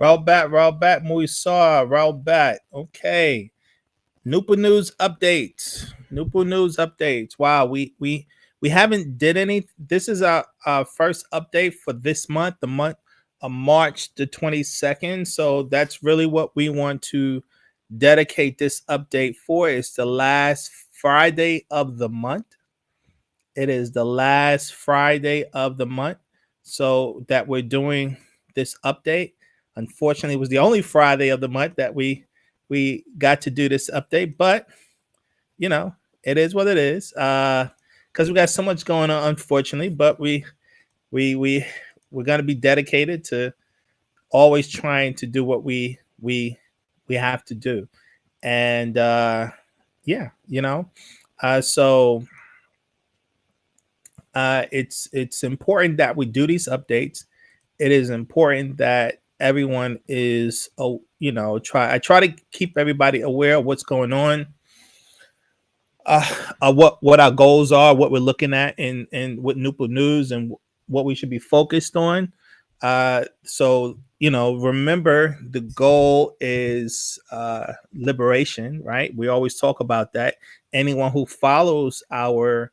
Raahubaat Muysar, Raahubaat. Okay. Noopa News updates. Noopa News updates. Wow, we haven't did any. This is our first update for this month, the month of March the 22nd. So that's really what we want to dedicate this update for. It's the last Friday of the month. It is the last Friday of the month. So that we're doing this update. Unfortunately, it was the only Friday of the month that we got to do this update, but you know, it is what it is. Because we got so much going on, unfortunately, but we we're gonna be dedicated to always trying to do what we have to do. And yeah, so it's important that we do these updates. It is important that everyone is, I try to keep everybody aware of what's going on, what our goals are, what we're looking at in with Nupa News, and what we should be focused on. So remember the goal is liberation, right? We always talk about that. Anyone who follows our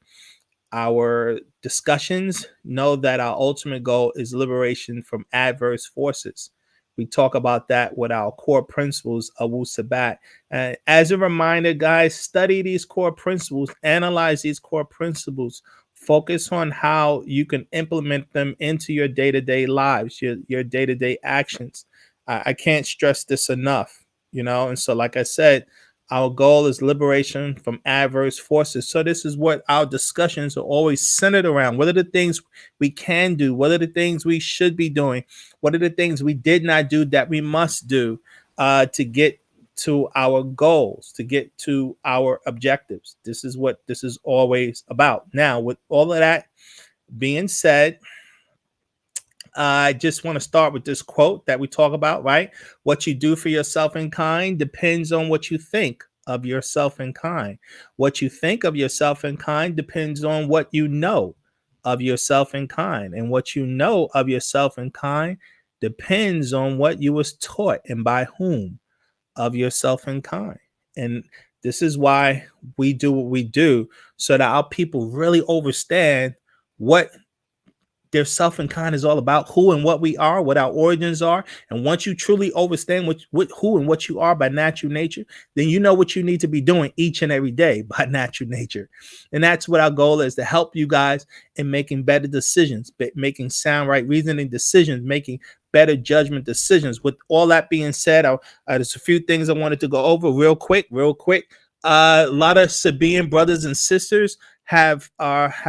discussions know that our ultimate goal is liberation from adverse forces. We talk about that with our core principles of Wu Sabat. And as a reminder, guys, study these core principles, analyze these core principles, focus on how you can implement them into your day-to-day lives, your day-to-day actions. I can't stress this enough, and so like I said, our goal is liberation from adverse forces. So this is what our discussions are always centered around. What are the things we can do? What are the things we should be doing? What are the things we did not do that we must do to get to our goals, to get to our objectives? This is what this is always about. Now, with all of that being said, I just want to start with this quote that we talk about, right? What you do for yourself in kind depends on what you think of yourself in kind. What you think of yourself in kind depends on what you know of yourself in kind. And what you know of yourself in kind depends on what you was taught and by whom of yourself in kind. And this is why we do what we do, so that our people really understand what their self and kind is all about, who and what we are, what our origins are. And once you truly understand what who and what you are by natural nature, then you know what you need to be doing each and every day by natural nature. And that's what our goal is, to help you guys in making better decisions, making sound, right, reasoning decisions, making better judgment decisions. With all that being said, there's a few things I wanted to go over real quick. A lot of Sabian brothers and sisters have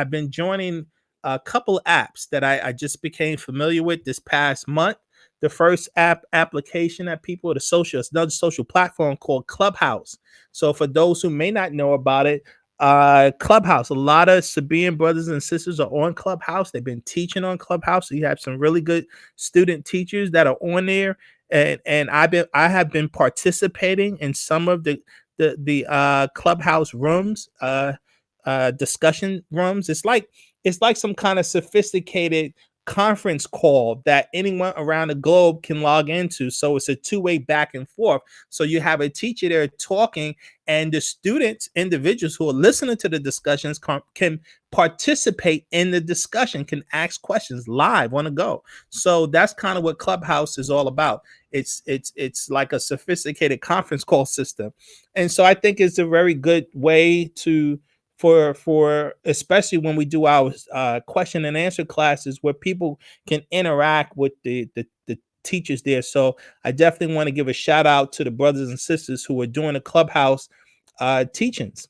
been joining a couple apps that I just became familiar with this past month. The first application that people, it's another social platform called Clubhouse. So for those who may not know about it, Clubhouse, a lot of Sabian brothers and sisters are on Clubhouse. They've been teaching on Clubhouse. So you have some really good student teachers that are on there. And I have been participating in some of the Clubhouse rooms, discussion rooms. It's like some kind of sophisticated conference call that anyone around the globe can log into. So it's a two-way back and forth. So you have a teacher there talking, and the students, individuals who are listening to the discussions can participate in the discussion, can ask questions live on the go. So that's kind of what Clubhouse is all about. It's like a sophisticated conference call system. And so I think it's a very good way to for especially when we do our question and answer classes, where people can interact with the teachers there. So I definitely want to give a shout out to the brothers and sisters who are doing the Clubhouse teachings.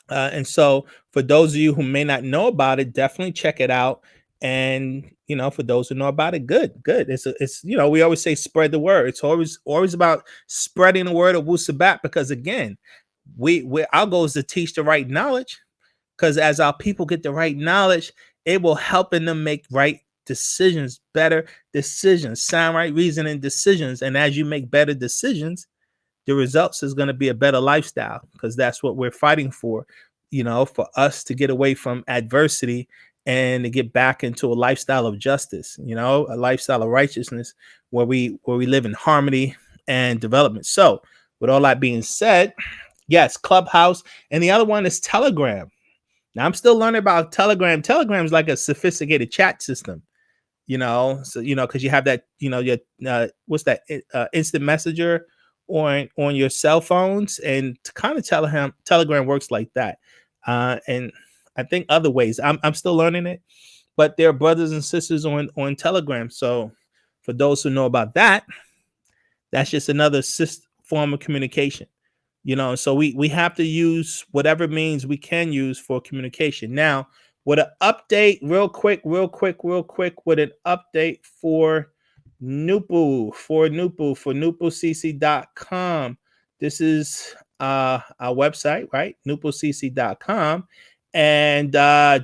And so for those of you who may not know about it, definitely check it out. And for those who know about it, good. It's we always say spread the word. It's always about spreading the word of Wu Sabat, because again, we our goal is to teach the right knowledge, because as our people get the right knowledge, it will help in them make right decisions, better decisions, sound right reasoning decisions. And as you make better decisions, the results is going to be a better lifestyle, because that's what we're fighting for, for us to get away from adversity and to get back into a lifestyle of justice, a lifestyle of righteousness where we live in harmony and development. So, with all that being said, yes, Clubhouse, and the other one is Telegram. Now I'm still learning about Telegram. Telegram is like a sophisticated chat system, so because you have that, your what's that, instant messenger on your cell phones, and to kind of Telegram works like that, and I think other ways. I'm still learning it, but there are brothers and sisters on Telegram. So for those who know about that, that's just another form of communication. So we have to use whatever means we can use for communication. Now, with an update, real quick, with an update for NoopooCC.com. This is our website, right? NoopooCC.com. And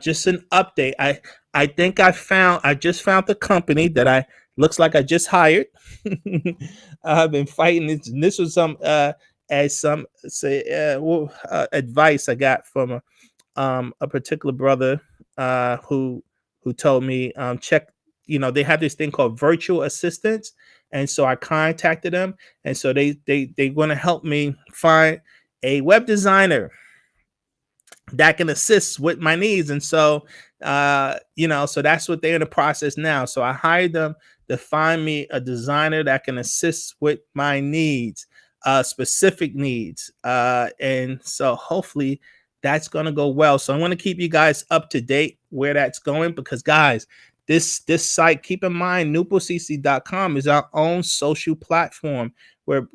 just an update. I think I just found the company that I looks like I just hired. I've been fighting this. And this was some as some say advice I got from a particular brother who told me check. They have this thing called virtual assistants, and so I contacted them, and so they want to help me find a web designer that can assist with my needs. And so so that's what they're in the process now. So I hired them to find me a designer that can assist with my needs, specific needs, and so hopefully that's going to go well. So I want to keep you guys up to date where that's going, because guys, this site, keep in mind, NoopooCC.com is our own social platform where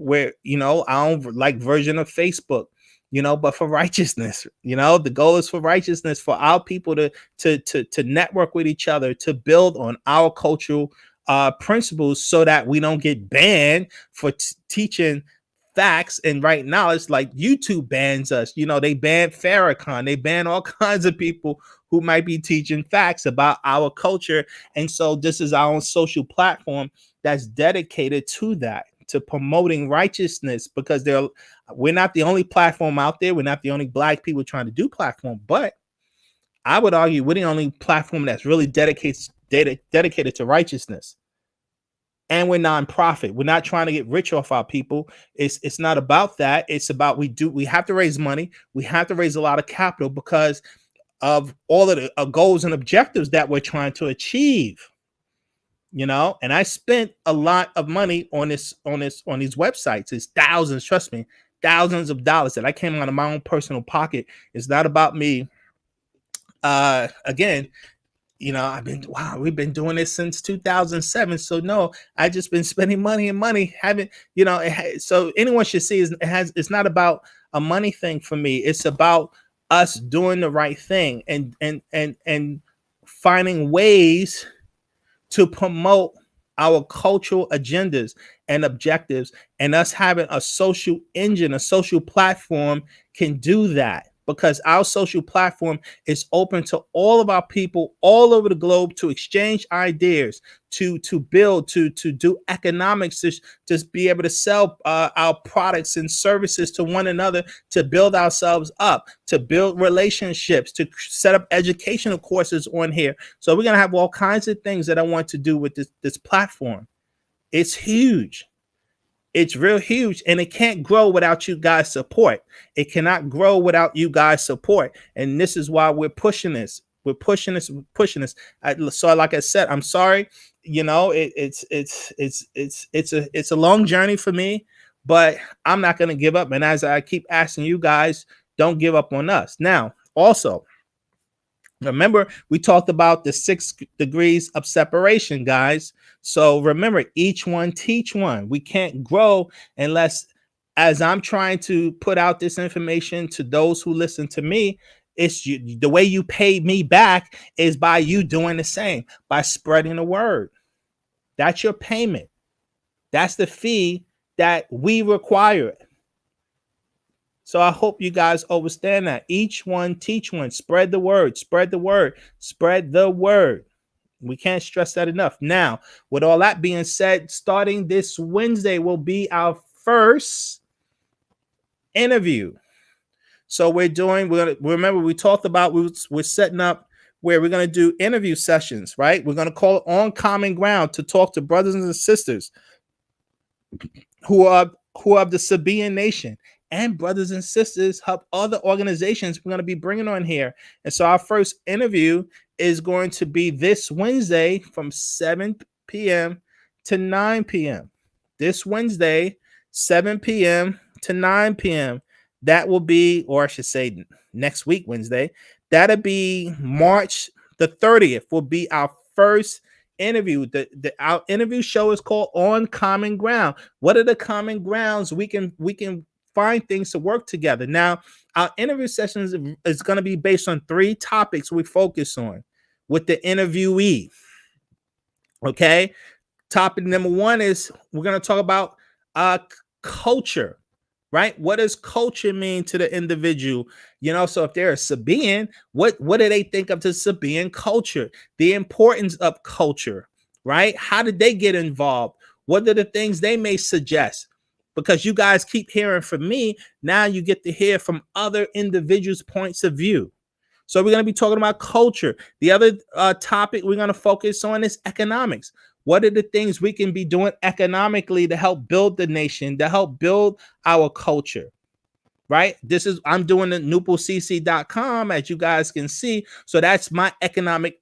our own like version of Facebook, but for righteousness. The goal is for righteousness, for our people to network with each other, to build on our cultural principles, so that we don't get banned for teaching facts and right knowledge. Like YouTube bans us. They banned Farrakhan. They ban all kinds of people who might be teaching facts about our culture. And so this is our own social platform that's dedicated to that, to promoting righteousness, because we're not the only platform out there. We're not the only Black people trying to do platform, but I would argue we're the only platform that's really dedicated to righteousness. And we're nonprofit. We're not trying to get rich off our people. It's not about that. It's about we have to raise money. We have to raise a lot of capital because of all of the goals and objectives that we're trying to achieve. And I spent a lot of money on these websites. It's thousands, trust me, thousands of dollars that I came out of my own personal pocket. It's not about me. Again, we've been doing this since 2007. So no, I just been spending money and money. Haven't, so anyone should see it's not about a money thing for me. It's about us doing the right thing and finding ways to promote our cultural agendas and objectives, and us having a social engine, a social platform can do that, because our social platform is open to all of our people all over the globe to exchange ideas, to build, to do economics, to be able to sell our products and services to one another, to build ourselves up, to build relationships, to set up educational courses on here. So we're going to have all kinds of things that I want to do with this platform. It's huge. It's real huge, and it can't grow without you guys' support. It cannot grow without you guys' support, and this is why we're pushing this. We're pushing this. So, like I said, I'm sorry. It's a long journey for me, but I'm not going to give up. And as I keep asking you guys, don't give up on us. Now, also, remember, we talked about the 6 degrees of separation, guys. So remember, each one teach one. We can't grow unless, as I'm trying to put out this information to those who listen to me, the way you pay me back is by you doing the same, by spreading the word. That's your payment. That's the fee that we require. So I hope you guys understand that. Each one teach one. Spread the word. Spread the word. Spread the word. We can't stress that enough. Now, with all that being said, starting this Wednesday will be our first interview. So remember, we talked about we're setting up where we're going to do interview sessions, right? We're going to call it On Common Ground to talk to brothers and sisters who are of the Sabaean nation and brothers and sisters of other organizations we're going to be bringing on here. And so our first interview is going to be this Wednesday from 7 p.m. to 9 p.m. This Wednesday, 7 p.m. to 9 p.m. That will be, or I should say next week, Wednesday. That'll be March the 30th will be our first interview. Our interview show is called On Common Ground. What are the common grounds we can find things to work together? Now, our interview sessions is going to be based on 3 topics we focus on with the interviewee. Okay. Topic number 1 is we're going to talk about culture, right? What does culture mean to the individual? So if they're a Sabaean, what do they think of the Sabaean culture? The importance of culture, right? How did they get involved? What are the things they may suggest? Because you guys keep hearing from me, now you get to hear from other individuals' points of view. So we're going to be talking about culture. The other topic we're going to focus on is economics. What are the things we can be doing economically to help build the nation, to help build our culture, right? I'm doing the NoopooCC.com, as you guys can see. So that's my economic,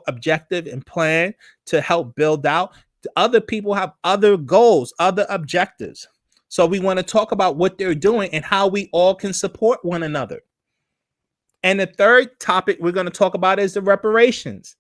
objective and plan to help build out. Other people have other goals, other objectives. So we want to talk about what they're doing and how we all can support one another. And the third topic we're going to talk about is the reparations,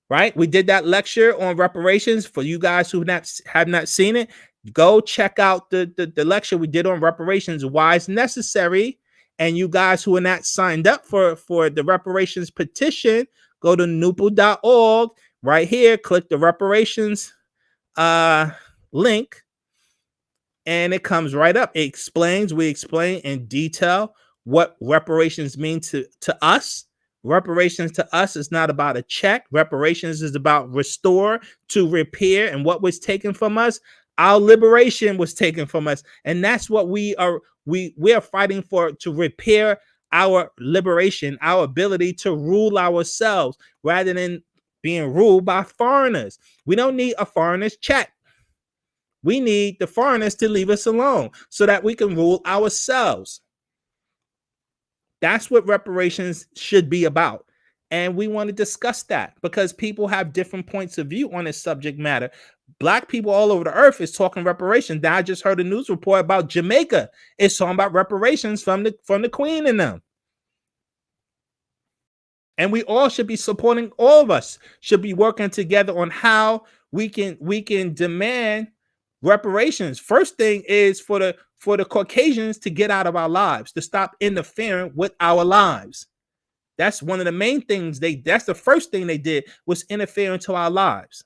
right? We did that lecture on reparations. For you guys who have not seen it, go check out the lecture we did on reparations, why it's necessary. And you guys who are not signed up for the reparations petition, go to NoopooH.org right here, click the reparations link, and it comes right up. We explain in detail what reparations mean to us. Reparations to us is not about a check. Reparations is about restore, to repair, and what was taken from us. Our liberation was taken from us, and that's what we are fighting for, to repair our liberation, our ability to rule ourselves rather than being ruled by foreigners. We don't need a foreigner's check. We need the foreigners to leave us alone so that we can rule ourselves. That's what reparations should be about. And we want to discuss that because people have different points of view on this subject matter. Black people all over the earth is talking reparations. Now I just heard a news report about Jamaica. It's talking about reparations from the Queen and them. And we all should be supporting, all of us should be working together on how we can demand reparations. First thing is for the Caucasians to get out of our lives, to stop interfering with our lives. That's one of the main things that's the first thing they did, was interfere into our lives.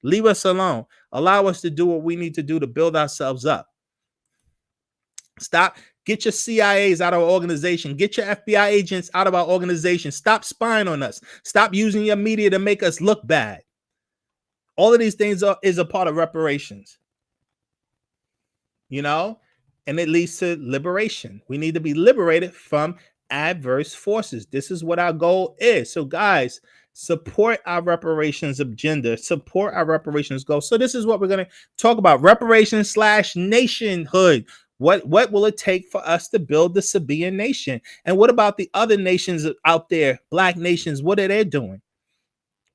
Leave us alone. Allow us to do what we need to do to build ourselves up. Stop. Get your CIAs out of our organization. Get your FBI agents out of our organization. Stop spying on us. Stop using your media to make us look bad. All of these things is a part of reparations. And it leads to liberation. We need to be liberated from adverse forces. This is what our goal is. So guys, support our reparations agenda, support our reparations goal. So this is what we're going to talk about: reparations / nationhood. What will it take for us to build the Sabaean nation? And what about the other nations out there, Black nations? What are they doing?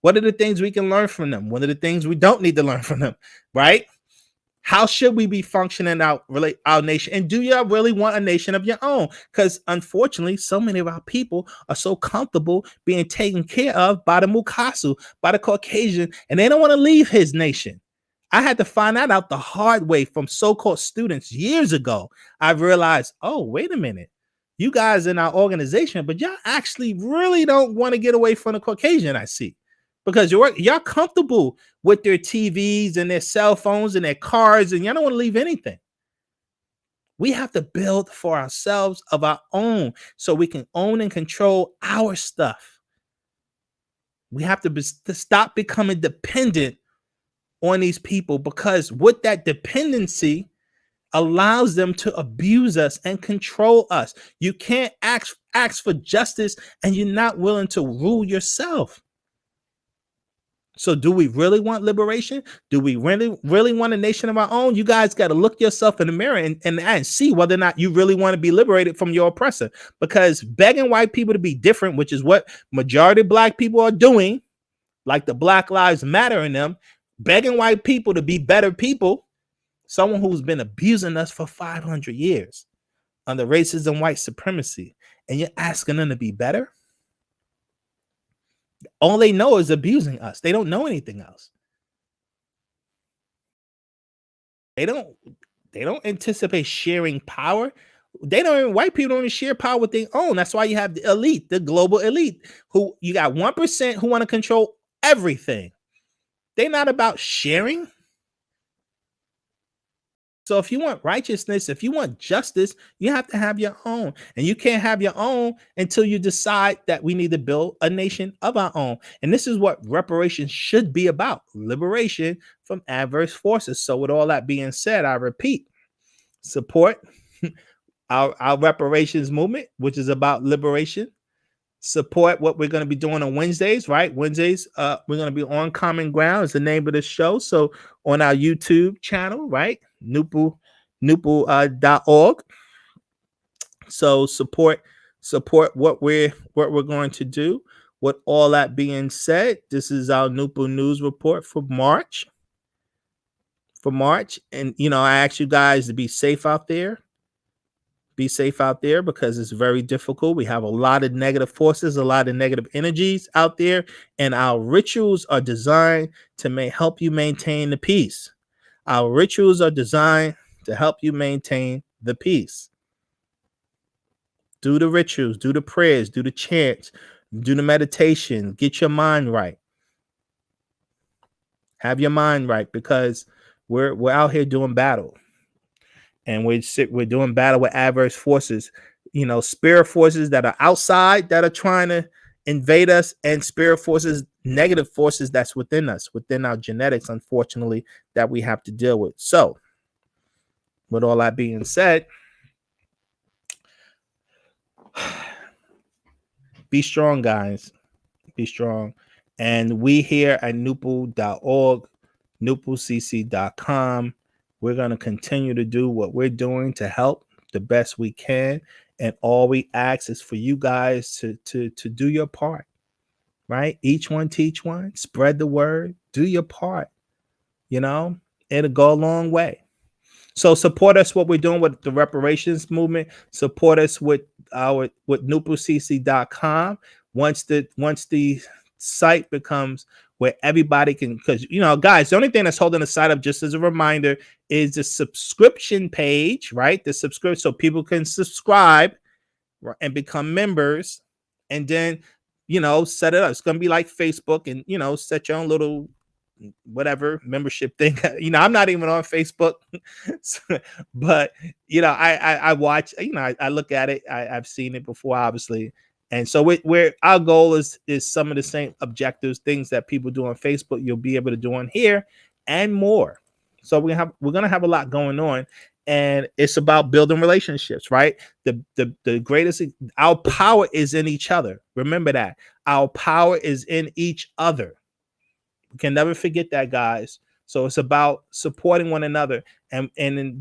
What are the things we can learn from them? What are the things we don't need to learn from them, right? How should we be functioning our nation? And do you really want a nation of your own? Because unfortunately, so many of our people are so comfortable being taken care of by the Mukasu, by the Caucasian, and they don't want to leave his nation. I had to find that out the hard way from so-called students years ago. I realized, oh, wait a minute. You guys in our organization, but y'all actually really don't want to get away from the Caucasian, I see. Because y'all comfortable with their TVs and their cell phones and their cars, and y'all don't want to leave anything. We have to build for ourselves of our own so we can own and control our stuff. We have to stop becoming dependent on these people, because with that dependency allows them to abuse us and control us. You can't ask for justice and you're not willing to rule yourself. So do we really want liberation? Do we really want a nation of our own? You guys got to look yourself in the mirror and see whether or not you really want to be liberated from your oppressor. Because begging white people to be different, which is what majority of black people are doing, like the Black Lives Matter in them, begging white people to be better people, someone who's been abusing us for 500 years under racism, white supremacy, and you're asking them to be better? All they know is abusing us. They don't know anything else. They don't anticipate sharing power. They don't even, white people don't even share power with their own. That's why you have the elite, the global elite, who you got 1% who want to control everything. They're not about sharing. So if you want righteousness, if you want justice, you have to have your own. And you can't have your own until you decide that we need to build a nation of our own. And this is what reparations should be about: liberation from adverse forces. So with all that being said, I repeat, support our reparations movement, which is about liberation. Support what we're going to be doing on Wednesdays, right? Wednesdays, we're going to be on Common Ground is the name of the show. So on our YouTube channel, right? NoopooH.org. So support what we're going to do. With all that being said, this is our Noopoo News Report for March. And I ask you guys to be safe out there. Be safe out there because it's very difficult. We have a lot of negative forces, a lot of negative energies out there, and our rituals are designed to help you maintain the peace. Our rituals are designed to help you maintain the peace. Do the rituals, do the prayers, do the chants, do the meditation, get your mind right. Have your mind right, because we're out here doing battle. And we're doing battle with adverse forces, spirit forces that are outside that are trying to invade us, and spirit forces, negative forces that's within us, within our genetics, unfortunately, that we have to deal with. So with all that being said, be strong, guys. Be strong. And we here at NoopooH.org, NoopooCC.com, we're going to continue to do what we're doing to help the best we can. And all we ask is for you guys to do your part, right? Each one teach one, spread the word, do your part. It'll go a long way. So support us what we're doing with the reparations movement. Support us with NoopooCC.com. Once the site becomes where everybody can, because guys, the only thing that's holding the site up, just as a reminder, is the subscription page, right? The subscription, so people can subscribe and become members, and then set it up. It's gonna be like Facebook, and set your own little whatever membership thing. I'm not even on Facebook, but I watch. I look at it. I've seen it before, obviously. And so where our goal is some of the same objectives, things that people do on Facebook, you'll be able to do on here and more. So we're gonna have a lot going on, and it's about building relationships, right? The greatest, our power is in each other. Remember that our power is in each other. We can never forget that, guys. So it's about supporting one another, and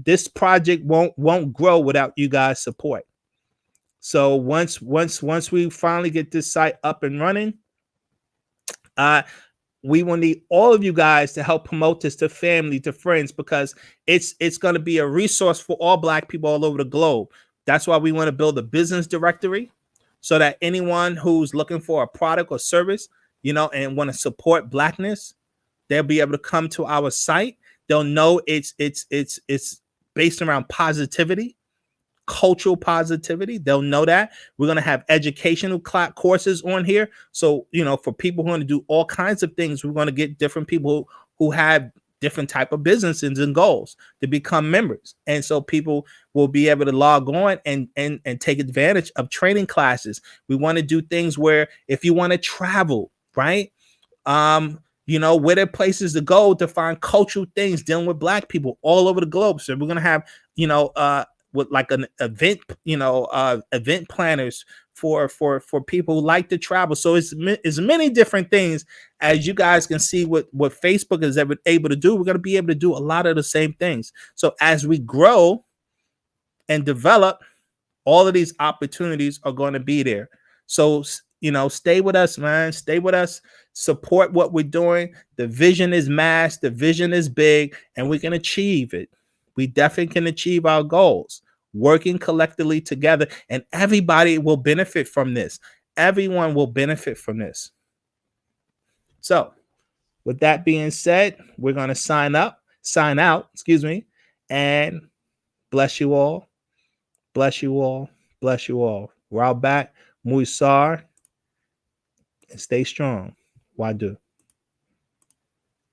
this project won't grow without you guys' support. So once we finally get this site up and running, we will need all of you guys to help promote this to family, to friends, because it's going to be a resource for all Black people all over the globe. That's why we want to build a business directory, so that anyone who's looking for a product or service, and want to support Blackness, they'll be able to come to our site. They'll know it's based around positivity, cultural positivity. They'll know that we're going to have educational courses on here. So, for people who want to do all kinds of things, we're going to get different people who have different type of businesses and goals to become members. And so people will be able to log on and take advantage of training classes. We want to do things where if you want to travel, right? Where there are places to go to find cultural things dealing with Black people all over the globe. So we're going to have, with like an event, event planners for people who like to travel. So it's many different things. As you guys can see what Facebook is able to do, we're going to be able to do a lot of the same things. So as we grow and develop, all of these opportunities are going to be there. So, stay with us, man. Stay with us. Support what we're doing. The vision is mass, the vision is big, and we can achieve it. We definitely can achieve our goals working collectively together, and everybody will benefit from this. Everyone will benefit from this. So, with that being said, we're going to sign out, and bless you all. Bless you all. Bless you all. Raahubaat Muysar, and stay strong. Wadu.